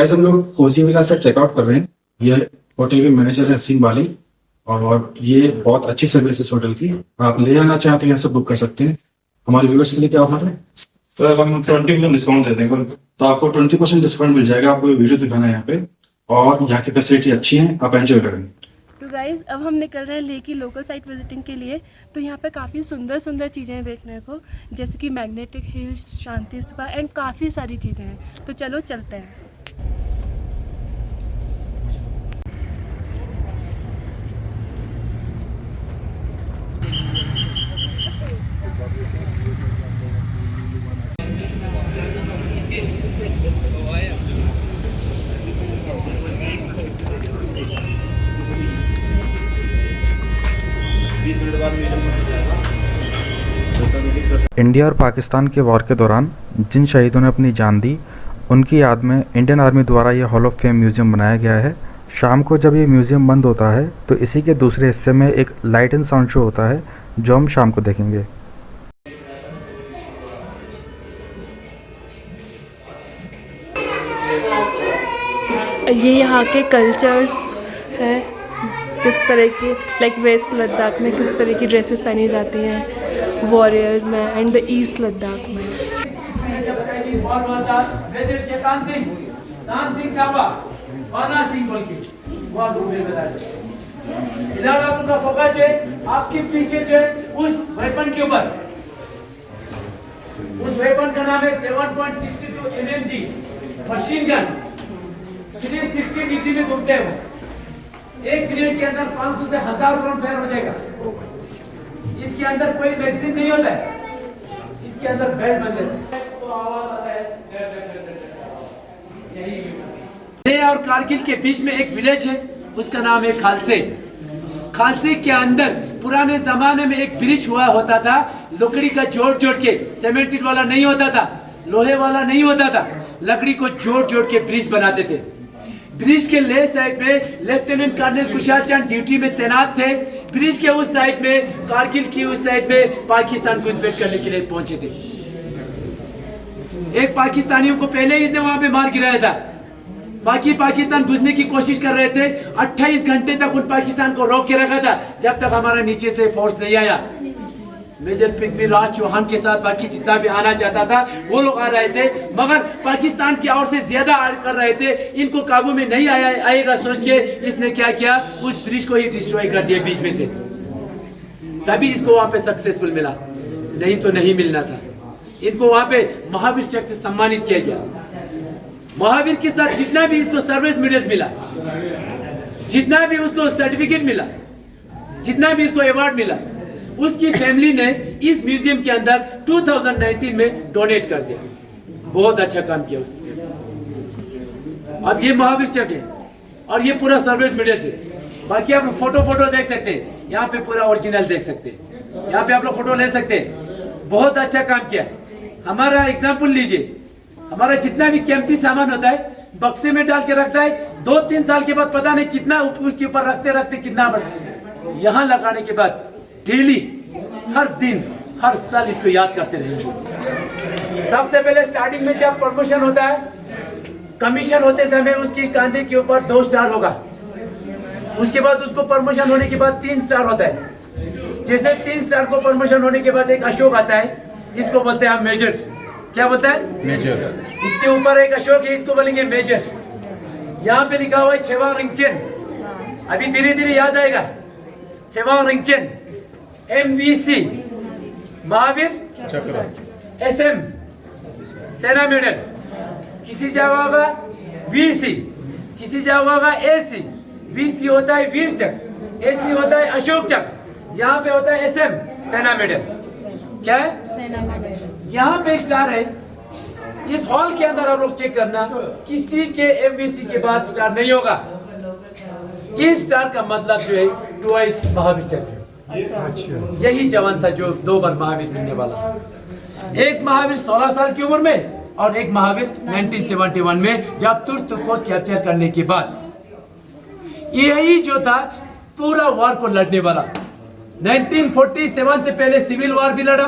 Guys हम लोग Kosi villa से चेकआउट कर रहे हैं। ये होटल के मैनेजर है सिंह वाली, और ये बहुत अच्छी सर्विस है इस होटल की। आप ले आना चाहें तो यहाँ से बुक कर सकते हैं। हमारे व्यूअर्स के लिए क्या ऑफर है? तो हम 20% डिस्काउंट दे देंगे। तो आपको 20% डिस्काउंट मिल जाएगा। आपको ये वीडियो दिखाना है यहाँ पे, और यहाँ की फैसिलिटी अच्छी है, आप एंजॉय करेंगे। तो गाइज़ अब हम निकल रहे हैं लेह की लोकल साइट विजिटिंग के लिए। तो यहाँ पे काफ़ी सुंदर सुंदर चीज़ें देखने को, जैसे कि magnetic hills, Shanti stupa and काफ़ी सारी चीज़ें हैं। तो चलो चलते हैं। इंडिया और पाकिस्तान के वॉर के दौरान जिन शहीदों ने अपनी जान दी, उनकी याद में इंडियन आर्मी द्वारा ये हॉल ऑफ फेम म्यूज़ियम बनाया गया है। शाम को जब ये म्यूज़ियम बंद होता है तो इसी के दूसरे हिस्से में एक लाइट एंड साउंड शो होता है, जो हम शाम को देखेंगे। ये यहाँ के कल्चर्स है, किस तरह की लाइक वेस्ट लद्दाख में किस तरह की ड्रेसेस पहनी जाती हैं, वॉरियर में एंड द ईस्ट लद्दाख में। फोकस है आपके पीछे जो है उस वेपन के ऊपर। उस वेपन का नाम है 7.62 mmg मशीन गन। 360 डिग्री में घूमते हैं वो। एक मिनट के अंदर 500 से 1000 राउंड फायर हो जाएगा। इसके अंदर कोई मैगजीन नहीं होता है, इसके अंदर बेल्ट बंद है तो आवाज आता है। लेह और कारगिल के बीच में एक विलेज है, उसका नाम है खालसे। खालसे के अंदर पुराने जमाने में एक ब्रिज हुआ होता था, लकड़ी का जोड़ जोड़ के, सीमेंटेड वाला नहीं होता था, लोहे वाला नहीं होता था, लकड़ी को जोड़ जोड़ के ब्रिज बनाते थे। ब्रिज के ले साइड में लेफ्टिनेंट कर्नल कुशाल चंद ड्यूटी में तैनात थे। ब्रिज के उस साइड में, कारगिल की उस साइड में पाकिस्तान घुसपैठ करने के लिए पहुंचे थे। एक पाकिस्तानियों को पहले इसने वहां पे मार गिराया था, बाकी पाकिस्तान घुसने की कोशिश कर रहे थे। 28 घंटे तक उन पाकिस्तान को रोक के रखा था, जब तक हमारा नीचे से फोर्स नहीं आया। मेजर पृथ्वीराज चौहान के साथ बाकी जितना भी आना चाहता था वो लोग आ रहे थे, मगर पाकिस्तान की ओर से ज्यादा कर रहे थे। इनको काबू में नहीं आएगा सोच के इसने क्या किया, उस ब्रिज को ही डिस्ट्रॉय कर दिया बीच में से। तभी इसको वहां पे सक्सेसफुल मिला, नहीं तो नहीं मिलना था। इनको वहां पे महावीर चक्र से सम्मानित किया गया। महावीर के साथ जितना भी इसको सर्विस मेडल्स मिला, जितना भी उसको सर्टिफिकेट मिला, जितना भी इसको अवार्ड मिला, उसकी फैमिली ने इस म्यूजियम के अंदर 2019 में डोनेट कर दिया। बहुत अच्छा काम किया उसने। अब ये महावीर चक्र है और ये पूरा सर्विस मेडल है। बाकी आप फोटो देख सकते हैं, यहाँ पे पूरा ओरिजिनल देख सकते हैं, यहाँ पे आप लोग फोटो ले सकते हैं। बहुत अच्छा काम किया। हमारा एग्जाम्पल लीजिए, हमारा जितना भी कीमती सामान होता है बक्से में डाल के रखता है, 2-3 साल के बाद पता नहीं कितना उसके ऊपर रखते रखते कितना बढ़ता है। यहाँ लगाने के बाद डेली, हर दिन, हर साल इसको याद करते रहेंगे। सबसे पहले स्टार्टिंग में जब प्रमोशन होता है, कमीशन होते समय उसकी कंधे के ऊपर 2 स्टार होगा। उसके बाद उसको प्रमोशन होने के बाद 3 स्टार होता है। जैसे 3 स्टार को प्रमोशन होने के बाद एक अशोक आता है, इसको बोलते हैं हम मेजर। क्या बोलता है? मेजर। इसके ऊपर एक अशोक है, इसको बोलेंगे मेजर। यहाँ पे लिखा हुआ है छेवांग रिंगचेन, अभी धीरे धीरे याद आएगा। छेवांग रिंगचेन, MVC महावीर चक्र, SM सेना मेडल, किसी जगह होगा VC, किसी जगह होगा AC। VC होता है वीर चक्र, AC होता है अशोक चक्र, यहाँ पे होता है SM सेना मेडल। क्या है? सेना मेडल। यहाँ पे एक स्टार है। इस हॉल के अंदर आप लोग चेक करना, किसी के MVC के बाद स्टार नहीं होगा। इस स्टार का मतलब जो है ट्वाइस महावीर चक्र। यही जवान था जो 2 बार महावीर मिलने वाला। एक महावीर 16 साल की उम्र में और एक महावीर 1971 में, जब तुर्क को कैप्चर करने के बाद। यही जो था पूरा वॉर को लड़ने वाला। 1947 से पहले सिविल वॉर भी लड़ा,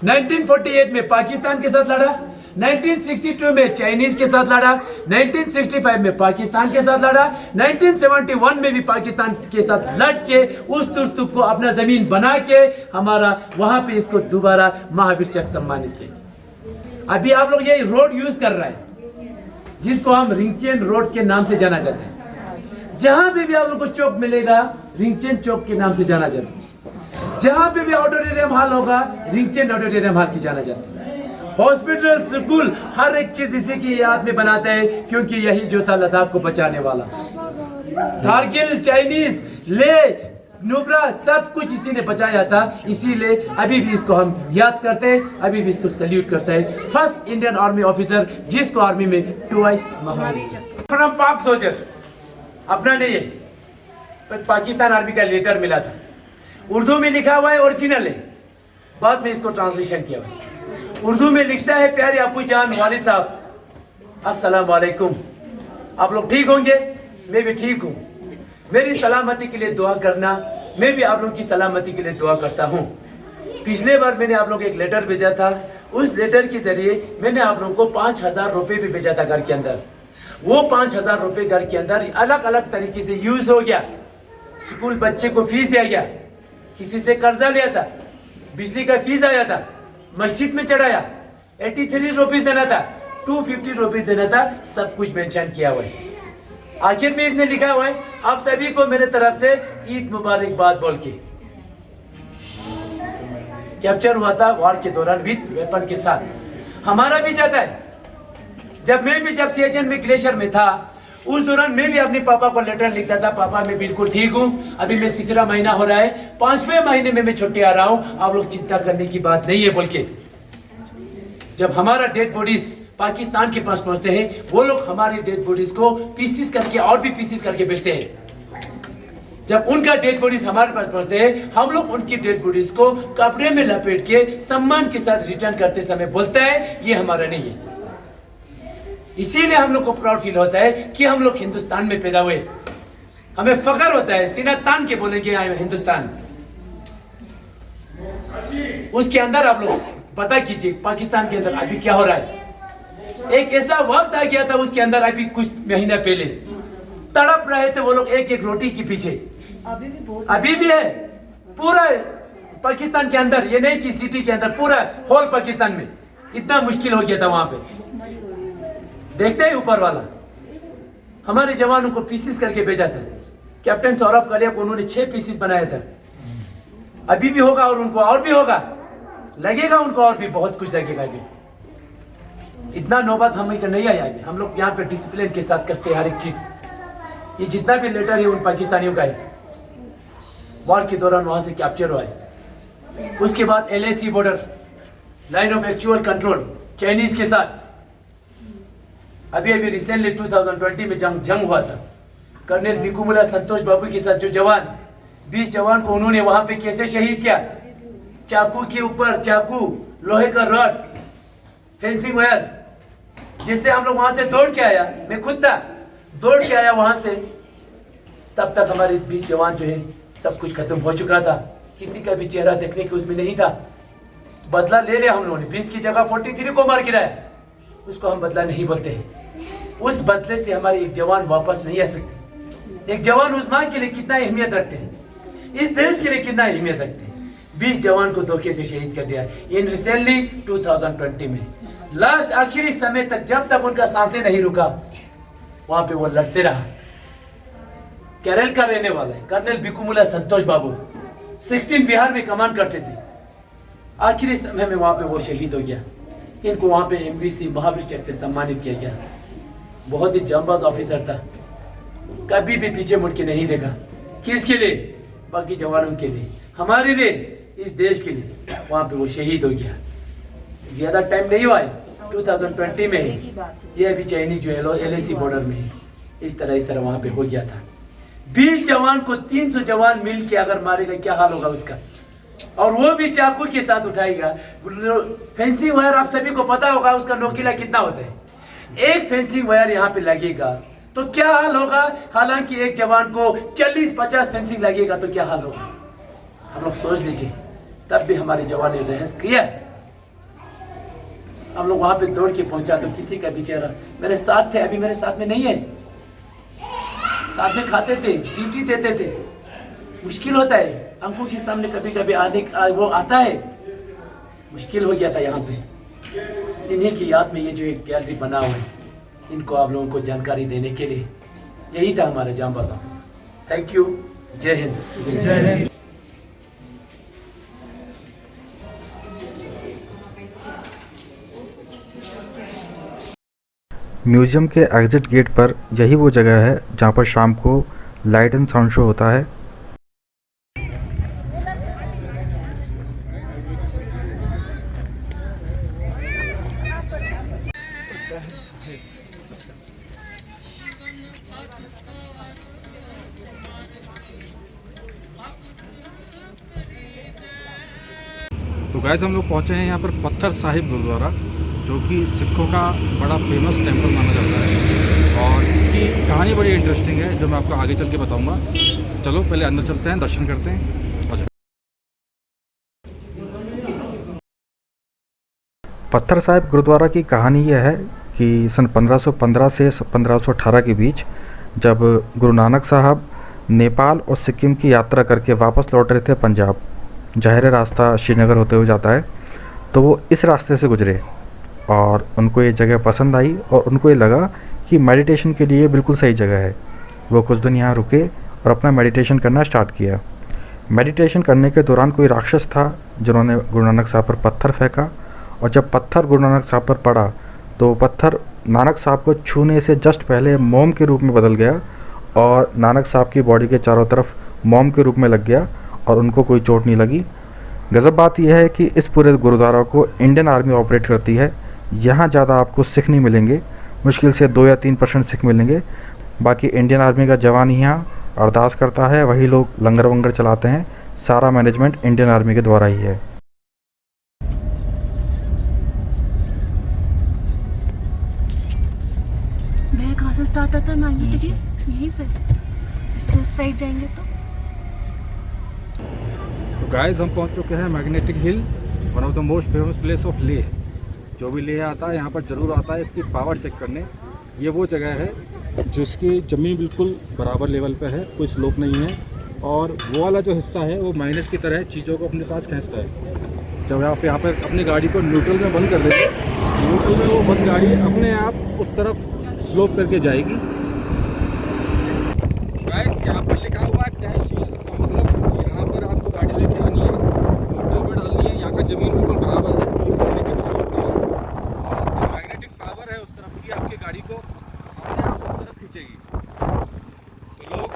1948 में पाकिस्तान के साथ लड़ा, 1962 में चाइनीज के साथ लड़ा, 1965 में पाकिस्तान के साथ लड़ा, 1971 में भी पाकिस्तान के साथ लड़ के उस तुर्तुक को अपना जमीन बना के हमारा वहां पे इसको दोबारा महावीर चक्र सम्मानित किया। अभी आप लोग ये रोड यूज कर रहे हैं जिसको हम रिंगचेन रोड के नाम से जाना जाता है। जहां पे भी आप लोग को चौक मिलेगा रिंगचेन चौक के नाम से जाना जाता है। जहां पे भी ऑडिटोरियम हॉल होगा रिंगचेन ऑडिटोरियम हॉल की जाना जाता है। हॉस्पिटल, स्कूल, हर एक चीज इसी की याद में बनाते हैं क्योंकि यही जो था लद्दाख को बचाने वाला। कारगिल, चाइनीज, ले, नुब्रा सब कुछ इसी ने बचाया था। इसीलिए अभी भी इसको हम याद करते हैं, अभी भी इसको सल्यूट करते हैं। फर्स्ट इंडियन आर्मी ऑफिसर जिसको आर्मी में ट्वाइस महावीर फ्रॉम पाक सोल्जर, अपना नहीं है, पर पाकिस्तान आर्मी का लेटर मिला था। उर्दू में लिखा हुआ है, ओरिजिनल है, बाद में इसको ट्रांसलेशन किया हुआ। उर्दू में लिखता है, प्यारे अबू जान वालिद साहब, अस्सलाम वालेकुम। आप लोग ठीक होंगे, मैं भी ठीक हूँ। मेरी सलामती के लिए दुआ करना, मैं भी आप लोगों की सलामती के लिए दुआ करता हूँ। पिछले बार मैंने आप लोगों को एक लेटर भेजा था, उस लेटर के जरिए मैंने आप लोगों को 5,000 रुपये भी भेजा था घर के अंदर। वो 5,000 रुपये घर के अंदर अलग अलग तरीके से यूज हो गया। स्कूल बच्चे को फीस दिया गया, किसी से कर्जा लिया था, बिजली का फीस आया था, मस्जिद में चढ़ाया, 83 रुपीज देना था, 250 रुपीज देना था, सब कुछ मेंशन किया हुआ है। आखिर में इसने लिखा हुआ है, आप सभी को मेरे तरफ से ईद मुबारकबाद बोल के। कैप्चर हुआ था वॉर के दौरान विद वेपन के साथ। हमारा भी चाहता है, जब सियाचिन में ग्लेशियर में था उस दौरान मैं भी अपने पापा को लेटर लिखता था, पापा मैं बिल्कुल ठीक हूँ, अभी मैं 3रा महीना हो रहा है, 5वें महीने में मैं छुट्टी आ रहा हूँ, आप लोग चिंता करने की बात नहीं है बोल के। जब हमारा डेड बॉडीज पाकिस्तान के पास पहुंचते हैं, वो लोग हमारी डेड बॉडीज को पीसीस करके और भी पीसीस करके बेचते हैं। जब उनका डेड बॉडीज हमारे पास पहुंचते हैं, हम लोग उनकी डेड बॉडीज को कपड़े में लपेट के सम्मान के साथ रिटर्न करते समय बोलता है ये हमारा नहीं है। इसीलिए हम लोग को प्राउड फील होता है कि हम लोग हिंदुस्तान में पैदा हुए। हमें फख्र होता है, सीना तान के बोलेंगे आई एम हिंदुस्तान। उसके अंदर आप लोग पता कीजिए पाकिस्तान के अंदर अभी क्या हो रहा है। एक ऐसा वक्त आ गया था उसके अंदर अभी कुछ महीना पहले तड़प रहे थे वो लोग एक एक रोटी के पीछे। अभी भी है पूरा पाकिस्तान के अंदर, ये नहीं कि सिटी के अंदर, पूरा होल पाकिस्तान में इतना मुश्किल हो गया था। वहां पे देखते ही ऊपर वाला हमारे जवानों को पीसीस करके भेजा था। कैप्टन सौरभ कालिया को उन्होंने 6 पीसीस बनाया था। अभी भी होगा और उनको और भी होगा, लगेगा उनको और भी बहुत कुछ लगेगा। अभी इतना नौबत हमें नहीं आया। अभी हम लोग यहाँ पे डिसिप्लिन के साथ करते हैं हर एक चीज। ये जितना भी लेटर है उन पाकिस्तानियों का है, वॉर के दौरान वहां से कैप्चर हुआ है। उसके बाद LAC border line of actual control Chinese के साथ अभी रिसेंटली 2020 में जंग हुआ था। कर्नल बिकुमुला संतोष बाबू के साथ जो जवान 20 जवान को उन्होंने वहां पे कैसे शहीद किया, चाकू के ऊपर चाकू, लोहे का रॉड, फेंसिंग वायर, जिससे हम लोग वहां से दौड़ के आया, मैं खुद था दौड़ के आया वहां से। तब तक हमारे 20 जवान जो है सब कुछ खत्म हो चुका था, किसी का भी चेहरा देखने के उसमें नहीं था। बदला ले लिया हम लोगों ने, 20 की जगह 43 को मार गिराया। उसको हम बदला नहीं बोलते हैं। उस बदले से हमारे एक जवान वापस नहीं आ सकते। एक जवान उस मां के लिए कितना अहमियत रखते हैं, इस देश के लिए कितना अहमियत रखते हैं। 20 जवान को धोखे से शहीद कर दिया इन रिसेंटली 2020 में। लास्ट आखिरी समय तक जब तक उनका सांसें नहीं रुका वहां पे वो लड़ते रहा। केरल का रहने वाला है कर्नल बिकुमुला संतोष बाबू, 16 बिहार में कमांड करते थे। आखिरी समय में वहां पे वो शहीद हो गया। इनको वहां पे MVC महावीर चक्र से सम्मानित किया गया। बहुत ही जांबाज ऑफिसर था, कभी भी पीछे मुड़ के नहीं देखा। किसके लिए? बाकी जवानों के लिए, हमारे लिए, इस देश के लिए। वहां पे वो शहीद हो गया। ज्यादा टाइम नहीं हुआ है, 2020 में है। ये अभी चाइनीज जो है LAC बॉर्डर में है। इस तरह वहां पे हो गया था। 20 जवान को 300 जवान मिल के अगर मारेगा क्या हाल होगा उसका, और वो भी चाकू के साथ उठाएगा। फेंसिंग वायर आप सभी को पता होगा उसका नोकीला कितना होता है। एक फेंसिंग वायर यहाँ पे लगेगा तो क्या हाल होगा। हालांकि एक जवान को 40-50 फेंसिंग लगेगा तो क्या हाल होगा, हम लोग सोच लीजिए। तब भी हमारे जवान ने रहस्य किया। हम लोग वहाँ पे दौड़ के पहुंचा तो किसी का भी चेहरा, मेरे साथ थे, अभी मेरे साथ में नहीं है, साथ में खाते थे, ड्यूटी देते थे। मुश्किल होता है आंखों के सामने कभी कभी वो आता है, मुश्किल हो गया था यहाँ पे। इन्हीं की याद में ये जो एक गैलरी बना हुआ है, इनको आप लोगों को जानकारी देने के लिए, यही था हमारा जांबाज ऑफिस। Thank you. जय हिंद। जय हिंद। म्यूज़ियम के एग्ज़िट गेट पर यही वो जगह है जहाँ पर शाम को लाइट एंड साउंड शो होता है। तो गाइस हम लोग पहुंचे हैं यहाँ पर पत्थर साहिब गुरुद्वारा, जो कि सिखों का बड़ा फेमस टेंपल माना जाता है और इसकी कहानी बड़ी इंटरेस्टिंग है जो मैं आपको आगे चल के बताऊंगा। चलो पहले अंदर चलते हैं, दर्शन करते हैं। अच्छा। पत्थर साहिब गुरुद्वारा की कहानी यह है कि सन 1515 से 1518 के बीच जब गुरु नानक साहब नेपाल और सिक्किम की यात्रा करके वापस लौट रहे थे पंजाब, ज़ाहिर रास्ता श्रीनगर होते हुए जाता है, तो वो इस रास्ते से गुजरे और उनको ये जगह पसंद आई और उनको ये लगा कि मेडिटेशन के लिए बिल्कुल सही जगह है। वो कुछ दिन यहाँ रुके और अपना मेडिटेशन करना स्टार्ट किया। मेडिटेशन करने के दौरान कोई राक्षस था जिन्होंने गुरु नानक साहब पर पत्थर फेंका और जब पत्थर गुरु नानक साहब पर पड़ा तो पत्थर नानक साहब को छूने से जस्ट पहले मोम के रूप में बदल गया और नानक साहब की बॉडी के चारों तरफ मोम के रूप में लग गया और उनको कोई चोट नहीं लगी। गज़ब बात यह है कि इस पूरे गुरुद्वारा को इंडियन आर्मी ऑपरेट करती है। यहाँ ज़्यादा आपको सिख नहीं मिलेंगे, मुश्किल से 2 या 3% सिख मिलेंगे। बाकी इंडियन आर्मी का जवान यहाँ अरदास करता है, वही लोग लंगर वंगर चलाते हैं। सारा मैनेजमेंट इंडियन आर्मी के द्वारा ही है। भैया कहाँ से स्टार्ट होता है मैग्नेटिक हिल? यहीं से इसके उस साइड जाएंगे तो गाइस हम पहुंच चुके हैं magnetic hill, one of the most famous place of Leh. जो भी लेह आता है यहाँ पर ज़रूर आता है इसकी पावर चेक करने। ये वो जगह है जिसकी ज़मीन बिल्कुल बराबर लेवल पे है, कोई स्लोप नहीं है और वो वाला जो हिस्सा है वो मैग्नेट की तरह चीज़ों को अपने पास खींचता है। जब आप यहाँ पर अपनी गाड़ी को न्यूट्रल में बंद कर देते हैं, न्यूट्रल में वो बंद गाड़ी अपने आप उस तरफ स्लोप करके जाएगी। यहाँ पर लिखा हुआ है डैश हिल, इसका मतलब यहाँ पर आपको गाड़ी लेके आनी है, न्यूट्रल में डालनी है। यहाँ का ज़मीन बिल्कुल बराबर है, कोई नीचे को स्लोप नहीं है और जो मैग्नेटिक पावर है उस तरफ की आपकी गाड़ी को अपने आप उस तरफ खींचेगी। तो लोग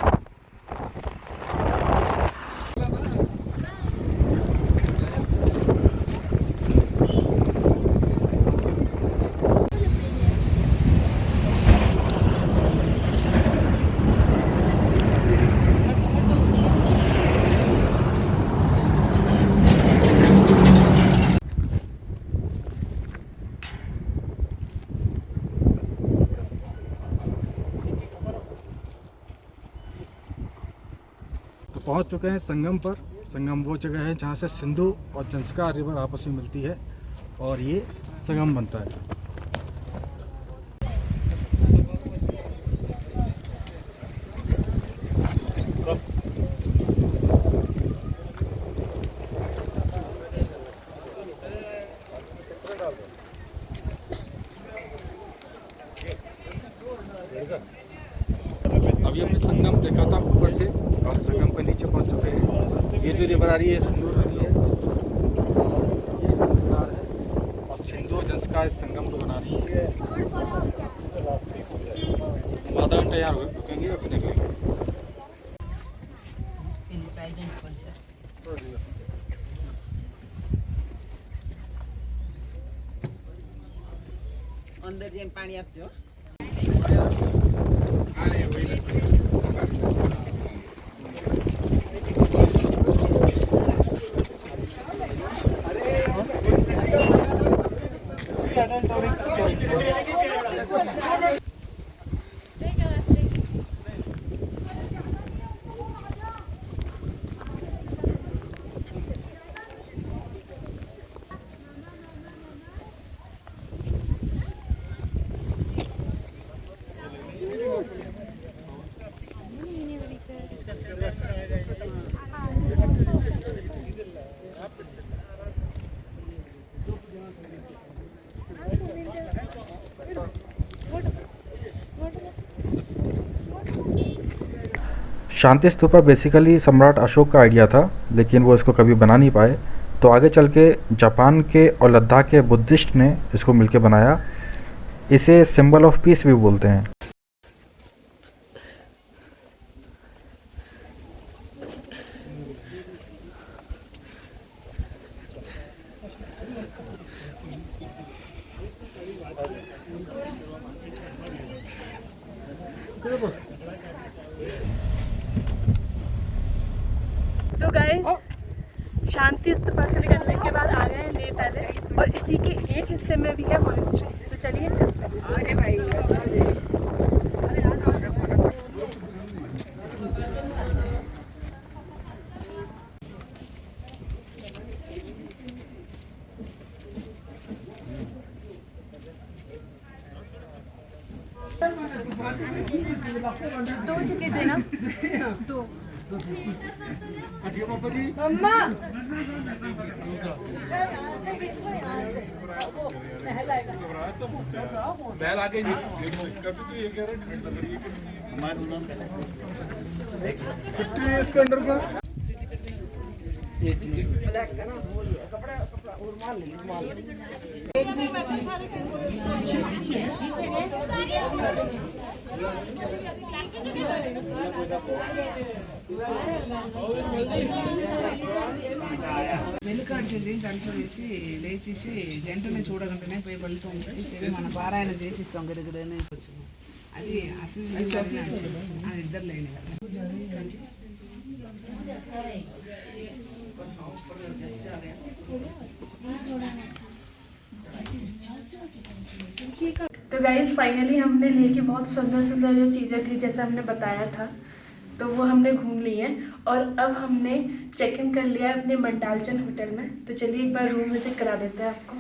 पहुंच चुके हैं संगम पर। संगम वो जगह है जहां से सिंधु और जंस्कार रिवर आपस में मिलती है और ये संगम बनता है। अभी हमने संगम देखा था ऊपर से और संगम पर नीचे पहुंच चुके हैं। ये जो रिवर आ रही है सिंधु नदी है और सिंधु और जंस्कार इस संगम को बना रही है। आधा घंटा यहाँ रुकेंगे और फिर निकलेंगे। अंदर जैन पानी आपजो शांति स्तूपा बेसिकली सम्राट अशोक का आइडिया था, लेकिन वो इसको कभी बना नहीं पाए। तो आगे चल के जापान के और लद्दाख के बुद्धिस्ट ने इसको मिलके बनाया। इसे सिंबल ऑफ पीस भी बोलते हैं। तो गाइस शांति स्तूपा से निकलने के बाद आ गए हैं लेह पैलेस, और इसी के एक हिस्से में भी है मोनेस्ट्री। तो चलिए चलते हैं। अरे भाई दो टिकट देना, दो। मम्मा వెలుకాడ్చింది దాంట్లో వేసి లేచేసి వెంటనే చూడకుండానే పోయి పళ్ళతో తీసేసి మన పారాయణ చేసిస్తాం గడగడనే వచ్చాము. అది అసలు ఇద్దరు లేని तो गाइस फाइनली हमने लेह की बहुत सुंदर सुंदर जो चीज़ें थी जैसे हमने बताया था, तो वो हमने घूम ली है। और अब हमने चेक इन कर लिया है अपने मंडालचन होटल में। तो चलिए एक बार रूम विजिट करा देते हैं आपको।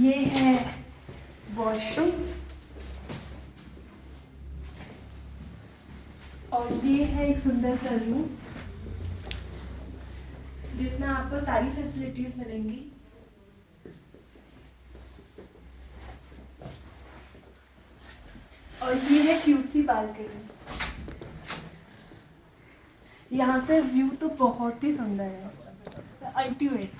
ये है वॉशरूम और ये है एक सुंदर सा रूम जिसमें आपको सारी फैसिलिटीज मिलेंगी। और ये है क्यूट सी बालकनी। यहाँ से व्यू तो बहुत ही सुंदर है, अल्टीमेट।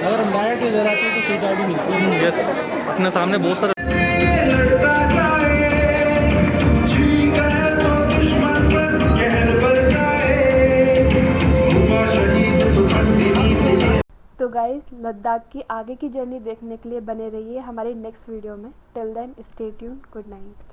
अगर हम डायरेक्ट इधर आते हैं तो सीट आगे मिलती है। यस, अपने सामने बहुत सारे तो गाइस लद्दाख की आगे की जर्नी देखने के लिए बने रहिए हमारी नेक्स्ट वीडियो में। Till then stay tune, good night.